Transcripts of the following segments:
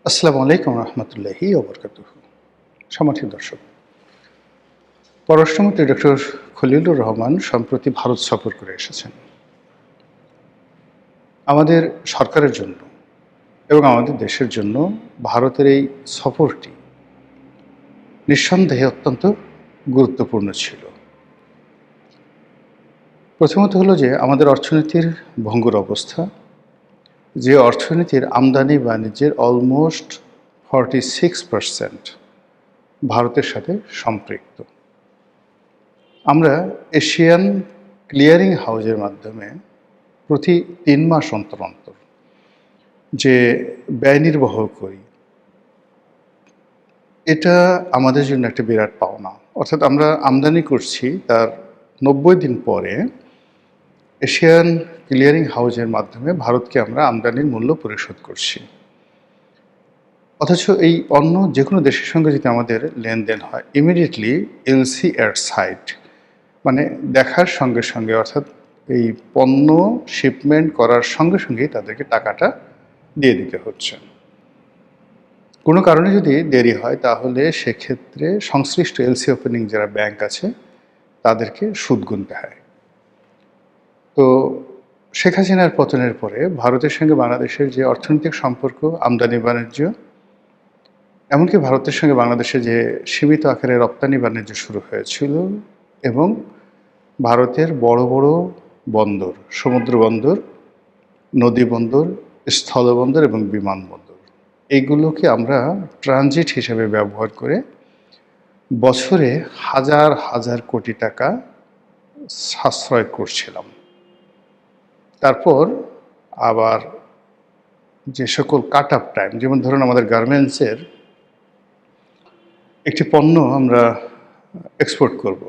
আসসালামু আলাইকুম রহমতুল্লাহি ওবরকাতুহ। সম্মানিত দর্শক, পররাষ্ট্রমন্ত্রী ডক্টর খলিলুর রহমান সম্প্রতি ভারত সফর করে এসেছেন। আমাদের সরকারের জন্য এবং আমাদের দেশের জন্য ভারতের এই সফরটি নিঃসন্দেহে অত্যন্ত গুরুত্বপূর্ণ ছিল। প্রথমত হলো যে আমাদের অর্থনীতির ভঙ্গুর অবস্থা, যে অর্থনীতির আমদানি বাণিজ্যের অলমোস্ট 46% ভারতের সাথে সম্পৃক্ত। আমরা এশিয়ান ক্লিয়ারিং হাউজের মাধ্যমে প্রতি ৩ মাস অন্তর অন্তর যে ব্যয় নির্বাহ করি, এটা আমাদের জন্য একটা বিরাট পাওনা। অর্থাৎ আমরা আমদানি করছি, তার ৯০ দিন পরে এশিয়ান ক্লিয়ারিং হাউজের মাধ্যমে ভারতকে আমরা আমদানির মূল্য পরিশোধ করছি। অথচ এই অন্য যে কোনো দেশের সঙ্গে যদি আমাদের লেনদেন হয়, ইমিডিয়েটলি এলসি এর সাইট, মানে দেখার সঙ্গে সঙ্গে, অর্থাৎ এই পণ্য শিপমেন্ট করার সঙ্গে সঙ্গেই তাদেরকে টাকাটা দিয়ে দিতে হচ্ছে। কোনো কারণে যদি দেরি হয় তাহলে সেক্ষেত্রে সংশ্লিষ্ট এলসি ওপেনিং যারা ব্যাংক আছে তাদেরকে সুদ গুনতে হয়। তো শেখ হাসিনার পতনের পরে ভারতের সঙ্গে বাংলাদেশের যে অর্থনৈতিক সম্পর্ক, আমদানি বাণিজ্য, এমনকি ভারতের সঙ্গে বাংলাদেশে যে সীমিত আকারে রপ্তানি বাণিজ্য শুরু হয়েছিল, এবং ভারতের বড় বড় বন্দর, সমুদ্র বন্দর, নদী বন্দর, স্থলবন্দর এবং বিমানবন্দর, এইগুলোকে আমরা ট্রানজিট হিসেবে ব্যবহার করে বছরে হাজার হাজার কোটি টাকা সাশ্রয় করছিলাম। তারপর আবার যে সকল কাট আপ টাইম, যেমন ধরুন আমাদের গার্মেন্টসের একটি পণ্য আমরা এক্সপোর্ট করব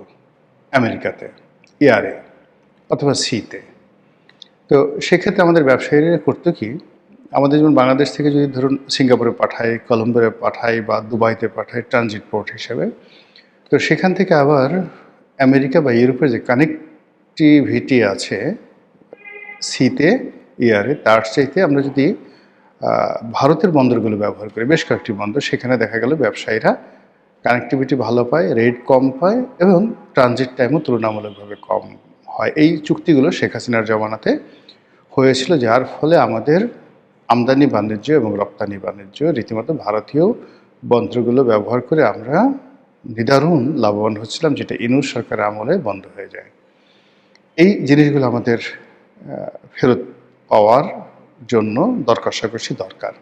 আমেরিকাতে, এয়ারে অথবা সিতে। তো সেক্ষেত্রে আমাদের ব্যবসায়ীরা করতো কি, আমাদের যেমন বাংলাদেশ থেকে যদি ধরুন সিঙ্গাপুরে পাঠাই, কলম্বোরে পাঠাই বা দুবাইতে পাঠাই ট্রানজিট পোর্ট হিসেবে, তো সেখান থেকে আবার আমেরিকা বা ইউরোপের যে কানেক্টিভিটি আছে সিতে, এয়ারে, তার চাইতে আমরা যদি ভারতের বন্দরগুলো ব্যবহার করি, বেশ কয়েকটি বন্দর, সেখানে দেখা গেল ব্যবসায়ীরা কানেক্টিভিটি ভালো পায়, রেট কম পায় এবং ট্রানজিট টাইমও তুলনামূলকভাবে কম হয়। এই চুক্তিগুলো শেখ হাসিনার জমানাতে হয়েছিল, যার ফলে আমাদের আমদানি বাণিজ্য এবং রপ্তানি বাণিজ্য রীতিমতো ভারতীয় বন্দরগুলো ব্যবহার করে আমরা নিদারুণ লাভবান হচ্ছিলাম, যেটা ইউনূস সরকারের আমলে বন্ধ হয়ে যায়। এই জিনিসগুলো আমাদের ফেরত পাওয়ার জন্য দরকার।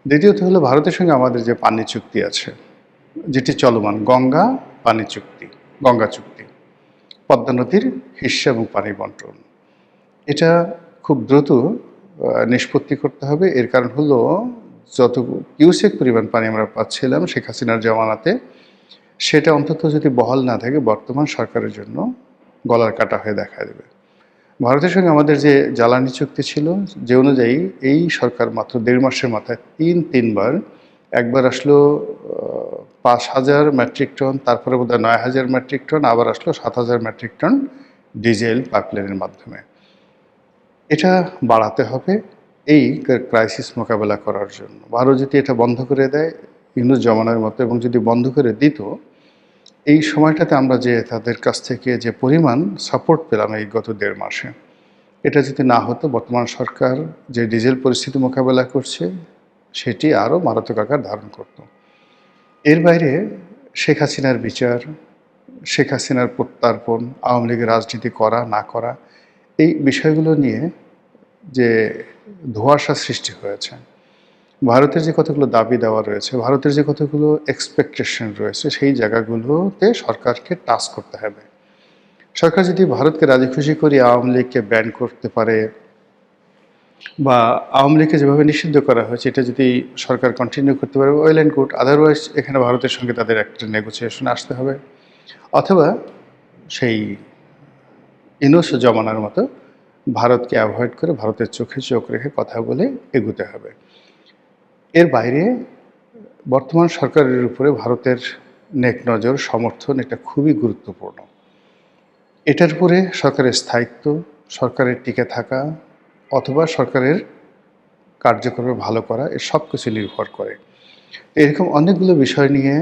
দ্বিতীয়ত হলো ভারতের সঙ্গে আমাদের যে পানি চুক্তি আছে, যেটি চলমান, গঙ্গা চুক্তি, পদ্মা নদীর হিস্যা এবং পানি বন্টন, এটা খুব দ্রুত নিষ্পত্তি করতে হবে। এর কারণ হলো যত কিউসেক পরিমাণ পানি আমরা পাচ্ছিলাম শেখ হাসিনার জমানাতে, সেটা অন্তত যদি বহাল না থাকে বর্তমান সরকারের জন্য গলার কাটা হয়ে দেখা দেবে। ভারতের সঙ্গে আমাদের যে জ্বালানি চুক্তি ছিল, যে অনুযায়ী এই সরকার মাত্র ১.৫ মাসের মাথায় তিনবার, একবার আসলো ৫,০০০ মেট্রিক টন, তারপরে বোধহয় ৯,০০০ মেট্রিক টন, আবার আসলো ৭,০০০ মেট্রিক টন ডিজেল পাইপলাইনের মাধ্যমে। এটা বাড়াতে হবে এই ক্রাইসিস মোকাবেলা করার জন্য। ভারত যদি এটা বন্ধ করে দেয় ইউনূস জমানার মতো, এবং যদি বন্ধ করে দিত, এই সময়টাতে আমরা যে তাদের কাছ থেকে যে পরিমাণ সাপোর্ট পেলাম এই গত ১.৫ মাসে, এটা যদি না হতো, বর্তমান সরকার যে ডিজেল পরিস্থিতি মোকাবেলা করছে সেটি আরও মারাত্মক আকার ধারণ করত। এর বাইরে শেখ হাসিনার বিচার, শেখ হাসিনার প্রত্যর্পণ, আওয়ামী লীগের রাজনীতি করা না করা, এই বিষয়গুলো নিয়ে যে ধোঁয়াশা সৃষ্টি হয়েছে, ভারতের যে কতগুলো দাবি দেওয়া রয়েছে, ভারতের যে কতগুলো এক্সপেকটেশন রয়েছে, সেই জায়গাগুলোতে সরকারকে টাচ করতে হবে। সরকার যদি ভারতকে রাজি খুশি করে আওয়ামী লীগকে ব্যান করতে পারে, বা আওয়ামী লীগকে যেভাবে নিষিদ্ধ করা হয়েছে এটা যদি সরকার কন্টিনিউ করতে পারে, ওয়েল অ্যান্ড গুড। আদারওয়াইজ এখানে ভারতের সঙ্গে তাদের একটা নেগোসিয়েশনে আসতে হবে, অথবা সেই ইউনূস জমানার মতো ভারতকে অ্যাভয়েড করে ভারতের চোখে চোখ রেখে কথা বলে এগুতে হবে। এর বাইরে বর্তমান সরকারের উপরে ভারতের নেক নজর, সমর্থন, এটা খুবই গুরুত্বপূর্ণ। এটার উপরে সরকারের স্থায়িত্ব, সরকারের টিকে থাকা, অথবা সরকারের কার্যক্রমে ভালো করা, এ সব কিছু নির্ভর করে। এরকম অনেকগুলো বিষয় নিয়ে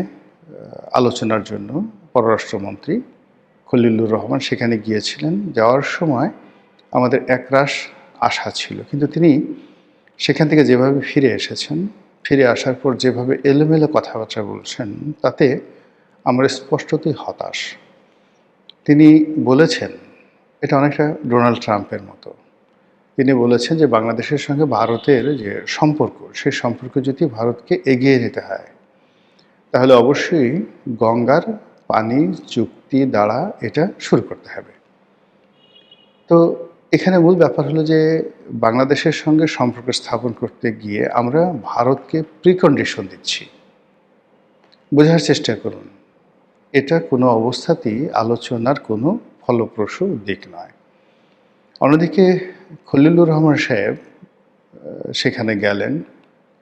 আলোচনার জন্য পররাষ্ট্রমন্ত্রী খলিলুর রহমান সেখানে গিয়েছিলেন। যাওয়ার সময় আমাদের একরাশ আশা ছিল, কিন্তু তিনি সেখান থেকে যেভাবে ফিরে এসেছেন, ফিরে আসার পর যেভাবে এলোমেলো কথাবার্তা বলছেন, তাতে আমরা স্পষ্টতই হতাশ। তিনি বলেছেন, এটা অনেকটা ডোনাল্ড ট্রাম্পের মতো। তিনি বলেছেন যে বাংলাদেশের সঙ্গে ভারতের যে সম্পর্ক, সেই সম্পর্ক যদি ভারতকে এগিয়ে নিতে হয়, তাহলে অবশ্যই গঙ্গার পানি চুক্তি দ্বারা এটা শুরু করতে হবে। তো এখানে মূল ব্যাপার হলো যে বাংলাদেশের সঙ্গে সম্পর্ক স্থাপন করতে গিয়ে আমরা ভারতকে প্রিকন্ডিশন দিচ্ছি। বোঝার চেষ্টা করুন, এটা কোনো অবস্থাতেই আলোচনার কোনো ফলপ্রসূ দিক নয়। অন্যদিকে খলিলুর রহমান সাহেব সেখানে গেলেন,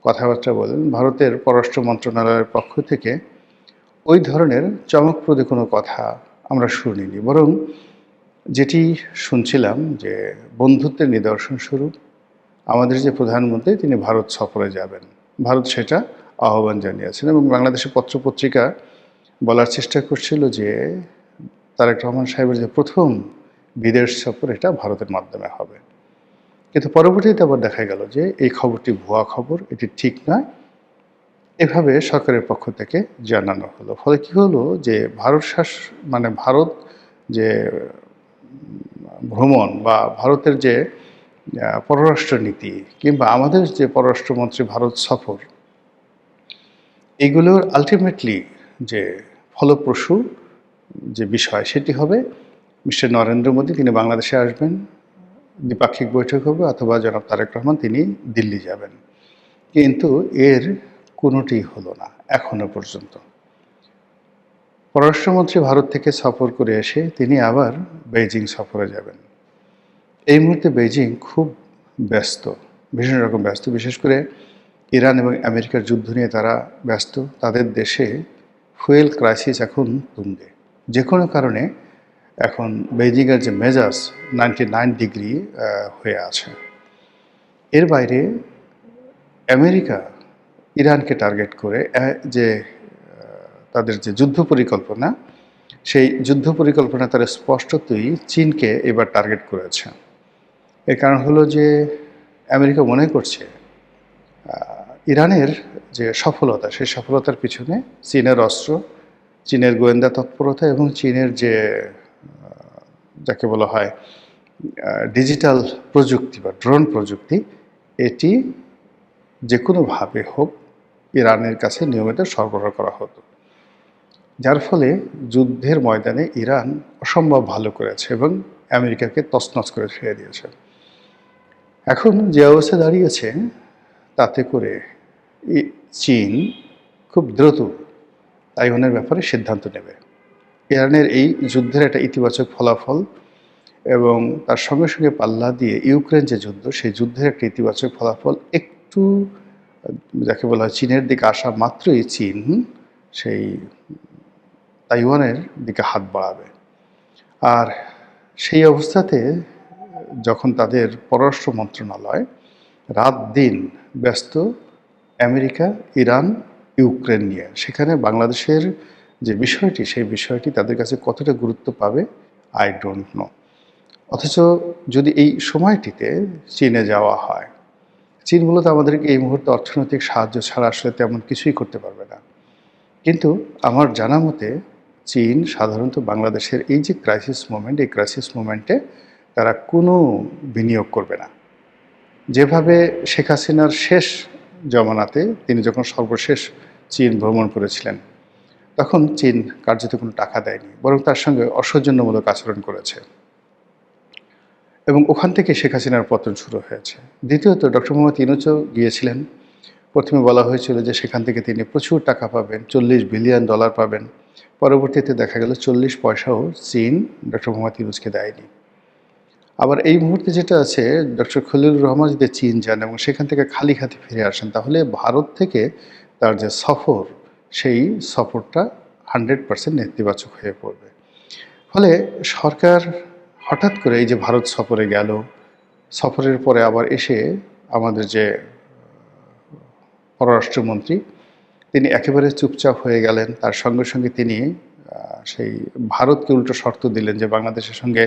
কথাবার্তা বলেন। ভারতের পররাষ্ট্র মন্ত্রণালয়ের পক্ষ থেকে ওই ধরনের চমকপ্রদ কোনো কথা আমরা শুনিনি, বরং যেটি শুনছিলাম যে বন্ধুত্বের নিদর্শন স্বরূপ আমাদের যে প্রধানমন্ত্রী তিনি ভারত সফরে যাবেন, ভারত সেটা আহ্বান জানিয়েছেন। এবং বাংলাদেশের পত্রপত্রিকা বলার চেষ্টা করছিল যে তারেক রহমান সাহেবের যে প্রথম বিদেশ সফর এটা ভারতের মাধ্যমে হবে। কিন্তু পরবর্তীতে আবার দেখা গেল যে এই খবরটি ভুয়া খবর, এটি ঠিক নয়, এভাবে সরকারের পক্ষ থেকে জানানো হলো। ফলে কী হলো যে ভারত যে ভ্রমণ বা ভারতের যে পররাষ্ট্রনীতি কিংবা আমাদের যে পররাষ্ট্রমন্ত্রী ভারত সফর, এগুলোর আলটিমেটলি যে ফলপ্রসূ যে বিষয় সেটি হবে মিস্টার নরেন্দ্র মোদী তিনি বাংলাদেশে আসবেন, দ্বিপাক্ষিক বৈঠক হবে, অথবা জনাব তারেক রহমান তিনি দিল্লি যাবেন। কিন্তু এর কোনোটি হলো না এখনো পর্যন্ত। পররাষ্ট্রমন্ত্রী ভারত থেকে সফর করে এসে তিনি আবার বেইজিং সফরে যাবেন। এই মুহূর্তে বেইজিং খুব ব্যস্ত, ভীষণ রকম ব্যস্ত। বিশেষ করে ইরান এবং আমেরিকার যুদ্ধ নিয়ে তারা ব্যস্ত। তাদের দেশে ফুয়েল ক্রাইসিস এখন তুঙ্গে। যে কোনো কারণে এখন বেইজিংয়ের যে মেজাজ 99 ডিগ্রি হয়ে আছে। এর বাইরে আমেরিকা ইরানকে টার্গেট করে যে তাদের যে যুদ্ধ পরিকল্পনা, সেই যুদ্ধ পরিকল্পনা তারা স্পষ্টতই চীনকে এবার টার্গেট করেছে। এর কারণ হলো যে আমেরিকা মনে করছে ইরানের যে সফলতা, সেই সফলতার পিছনে চীনের অস্ত্র, চীনের গোয়েন্দা তৎপরতা এবং চীনের যে যাকে বলা হয় ডিজিটাল প্রযুক্তি বা ড্রোন প্রযুক্তি, এটি যে কোনোভাবে হোক ইরানের কাছে নিয়মিত সরবরাহ করা হতো। যার ফলে যুদ্ধের ময়দানে ইরান অসম্ভব ভালো করেছে এবং আমেরিকাকে তছনছ করে ছেড়ে দিয়েছে। এখন যে অবস্থা দাঁড়িয়েছে, তাতে করে চীন খুব দ্রুত তাইওয়ানের ব্যাপারে সিদ্ধান্ত নেবে। ইরানের এই যুদ্ধের একটা ইতিবাচক ফলাফল এবং তার সঙ্গে সঙ্গে পাল্লা দিয়ে ইউক্রেন যে যুদ্ধ, সেই যুদ্ধের একটা ইতিবাচক ফলাফল একটু যাকে বলা হয় চীনের দিকে আসা মাত্রই চীন সেই তাইওয়ানের দিকে হাত বাড়াবে। আর সেই অবস্থাতে যখন তাদের পররাষ্ট্র মন্ত্রণালয় রাত দিন ব্যস্ত আমেরিকা, ইরান, ইউক্রেন নিয়ে, সেখানে বাংলাদেশের যে বিষয়টি, সেই বিষয়টি তাদের কাছে কতটা গুরুত্ব পাবে আই ডোন্ট নো। অথচ যদি এই সময়টিতে চীনে যাওয়া হয়, চীন মূলত আমাদেরকে এই মুহূর্তে অর্থনৈতিক সাহায্য ছাড়া আসলে তেমন কিছুই করতে পারবে না। কিন্তু আমার জানা মতে চীন সাধারণত বাংলাদেশের এই যে ক্রাইসিস মোমেন্ট, এই ক্রাইসিস মোমেন্টে তারা কোনো বিনিয়োগ করবে না। যেভাবে শেখ হাসিনার শেষ জমানাতে তিনি যখন সর্বশেষ চীন ভ্রমণ করেছিলেন, তখন চীন কার্যত কোনো টাকা দেয়নি, বরং তার সঙ্গে অসৌজন্যমূলক আচরণ করেছে এবং ওখান থেকে শেখ হাসিনার পতন শুরু হয়েছে। দ্বিতীয়ত ডক্টর মোহাম্মদ ইউনূসও গিয়েছিলেন। প্রথমে বলা হয়েছিল যে সেখান থেকে তিনি প্রচুর টাকা পাবেন, $40 বিলিয়ন পাবেন। পরবর্তীতে দেখা গেল 40 পয়সাও চীন ডক্টর মোহাম্মদ ইউনূসকে দেয়নি। আবার এই মুহূর্তে যেটা আছে, ডক্টর খলিলুর রহমান যদি চীন যান এবং সেখান থেকে খালি হাতে ফিরে আসেন, তাহলে ভারত থেকে তার যে সফর, সেই সফরটা 100% নেতিবাচক হয়ে পড়বে। ফলে সরকার হঠাৎ করে এই যে ভারত সফরে গেল, সফরের পরে আবার এসে আমাদের যে পররাষ্ট্রমন্ত্রী, তিনি একেবারে চুপচাপ হয়ে গেলেন। তার সঙ্গে সঙ্গে তিনি সেই ভারতকে উল্টো শর্ত দিলেন যে বাংলাদেশের সঙ্গে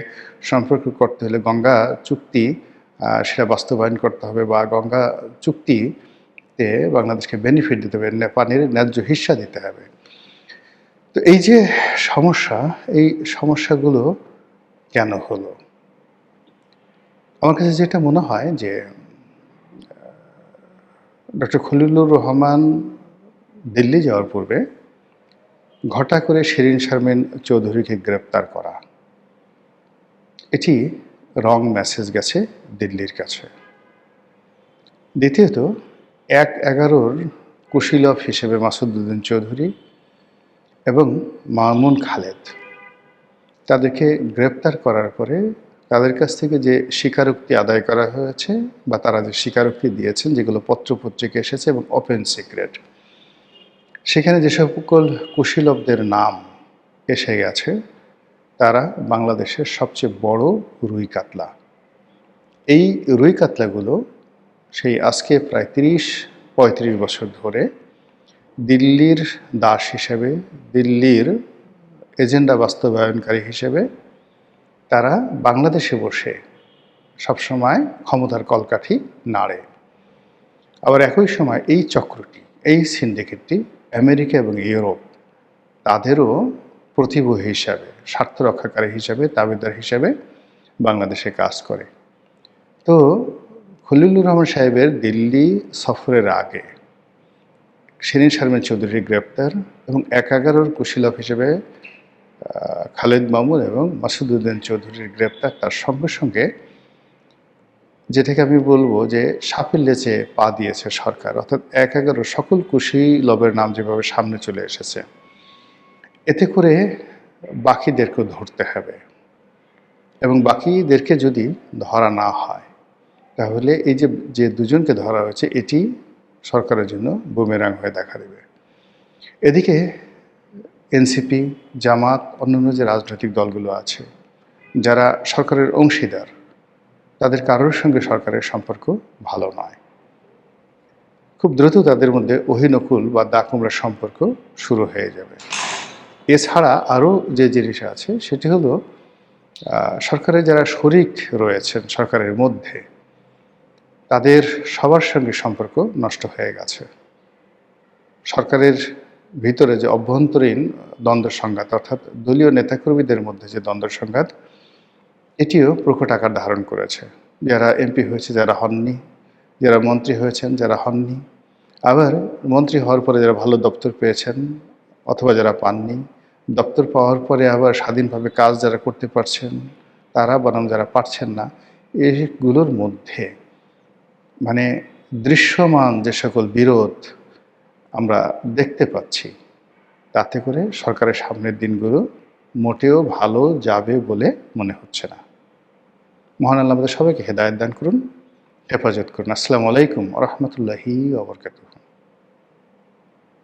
সম্পর্ক করতে হলে গঙ্গা চুক্তি সেটা বাস্তবায়ন করতে হবে, বা গঙ্গা চুক্তিতে বাংলাদেশকে বেনিফিট দিতে হবে, পানির ন্যায্য হিস্সা দিতে হবে। তো এই যে সমস্যা, এই সমস্যাগুলো কেন হলো? আমার কাছে যেটা মনে হয় যে ডক্টর খলিলুর রহমান দিল্লি যাওয়ার পূর্বে ঘটা করে শিরীন শারমিন চৌধুরীকে গ্রেপ্তার করা, এটি রং মেসেজ গেছে দিল্লির কাছে। দ্বিতীয়ত, ১/১১-র কুশীলব হিসেবে মাসুদউদ্দিন চৌধুরী এবং মামুন খালেদ, তাদেরকে গ্রেপ্তার করার পরে তাদের কাছ থেকে যে স্বীকারোক্তি আদায় করা হয়েছে, বা তারা যে স্বীকারোক্তি দিয়েছেন, যেগুলো পত্রপত্রিকা এসেছে এবং ওপেন সিক্রেট, সেখানে যে সকল কুশীলবদের নাম এসে গেছে তারা বাংলাদেশের সবচেয়ে বড় রুই কাতলা। এই রুই কাতলাগুলো সেই আজকে প্রায় ৩০-৩৫ বছর ধরে দিল্লির দাস হিসেবে, দিল্লির এজেন্ডা বাস্তবায়নকারী হিসেবে তারা বাংলাদেশে বসে সবসময় ক্ষমতার কলকাঠি নাড়ে। আবার একই সময় এই চক্রটি, এই সিন্ডিকেটটি আমেরিকা এবং ইউরোপ, তাদেরও প্রতিবহী হিসাবে, স্বার্থ রক্ষাকারী হিসাবে, দাবিদার হিসাবে বাংলাদেশে কাজ করে। তো খলিলুর রহমান সাহেবের দিল্লি সফরের আগে শিরীন শারমিন চৌধুরীর গ্রেপ্তার এবং ১/১১-র কুশীলব হিসেবে খালেদ মামুন এবং মাসুদউদ্দিন চৌধুরীর গ্রেপ্তার, তার সঙ্গে সঙ্গে যেটাকে আমি বলবো যে সাপের লেজে পা দিয়েছে সরকার, অর্থাৎ ১/১১ সকল কুশীলবের নাম যেভাবে সামনে চলে এসেছে, এতে করে বাকিদেরকেও ধরতে হবে, এবং বাকিদেরকে যদি ধরা না হয় তাহলে এই যে দুজনকে ধরা হয়েছে এটি সরকারের জন্য বুমেরাং হয়ে দেখা দেবে। এদিকে এনসিপি, জামাত, অন্যান্য যে রাজনৈতিক দলগুলো আছে যারা সরকারের অংশীদার, তাদের কারোর সঙ্গে সরকারের সম্পর্ক ভালো নয়। খুব দ্রুত তাদের মধ্যে অহিনকুল বা দাকুমড়ার সম্পর্ক শুরু হয়ে যাবে। এছাড়া আরও যে জিনিস আছে সেটি হলো সরকারের যারা শরিক রয়েছেন সরকারের মধ্যে, তাদের সবার সঙ্গে সম্পর্ক নষ্ট হয়ে গেছে। সরকারের ভিতরে যে অভ্যন্তরীণ দ্বন্দ্ব সংঘাত, অর্থাৎ দলীয় নেতাকর্মীদের মধ্যে যে দ্বন্দ্ব সংঘাত, এটিও প্রকট আকার ধারণ করেছে। যারা এমপি হয়েছে, যারা হননি, যারা মন্ত্রী হয়েছেন, যারা হননি, আবার মন্ত্রী হওয়ার পরে যারা ভালো দপ্তর পেয়েছেন অথবা যারা পাননি, দপ্তর পাওয়ার পরে আবার স্বাধীনভাবে কাজ যারা করতে পারছেন তারা, বরং যারা পারছেন না, এগুলোর মধ্যে মানে দৃশ্যমান যে সকল বিরোধ আমরা দেখতে পাচ্ছি, তাতে করে সরকারের সামনের দিনগুলো মোটেও ভালো যাবে বলে মনে হচ্ছে না। মহান আল্লাহ আমাদের সবাইকে হেদায়েত দান করুন, হেফাজত করুন। আসসালামু আলাইকুম ওয়া রাহমাতুল্লাহি ওয়া বারাকাতুহু।